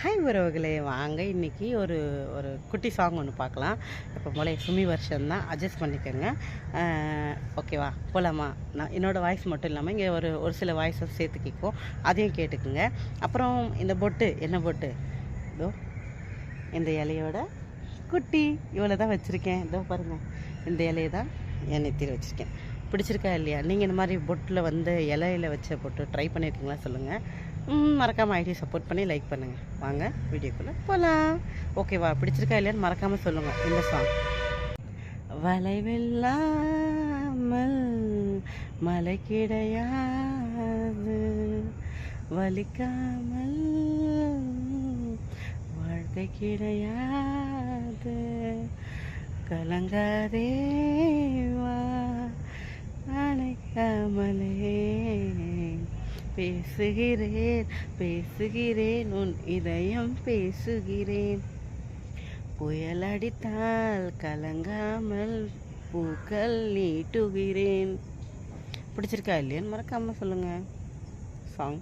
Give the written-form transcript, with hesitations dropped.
Hi உறவுகளே, வாங்க இன்றைக்கி ஒரு ஒரு குட்டி சாங் ஒன்று பார்க்கலாம். இப்போ போல சுமி வருஷன் தான், அட்ஜஸ்ட் பண்ணிக்கோங்க. ஓகேவா, போகலாமா? நான் என்னோடய வாய்ஸ் மட்டும் இல்லாமல் இங்கே ஒரு சில வாய்ஸை சேர்த்து கேட்கும், அதையும் கேட்டுக்குங்க. அப்புறம் இந்த பொட்டு என்ன பொட்டு, இதோ இந்த இலையோட குட்டி இவ்வளோ தான் வச்சுருக்கேன். இதோ பாருங்கள், இந்த இலையை தான் என் நெத்தியில் வச்சுருக்கேன். பிடிச்சிருக்கா இல்லையா? நீங்கள் இந்த மாதிரி பொட்டில் இலையில வச்ச பொட்டு ட்ரை பண்ணியிருக்கீங்களா சொல்லுங்கள். மறக்காமல் ஐடி சப்போர்ட் பண்ணி லைக் பண்ணுங்கள். வாங்க வீடியோக்குள்ளே போகலாம். ஓகேவா, பிடிச்சிருக்கா இல்லையான்னு மறக்காமல் சொல்லுங்கள். இந்த சாங் வளைவில்லாமல் மலை கிடையாது, வலிக்காமல் வாழ்க்கை கிடையாது, கலங்காதேவா அணைக்காமலே பேசுகிறேன் பேசுகிறேன் உன் இதயம் பேசுகிறேன், புயல் அடித்தால் கலங்காமல் பூக்கள் நீட்டுகிறேன். பிடிச்சிருக்கா இல்லையான்னு மறக்காமல் சொல்லுங்கள். சாங்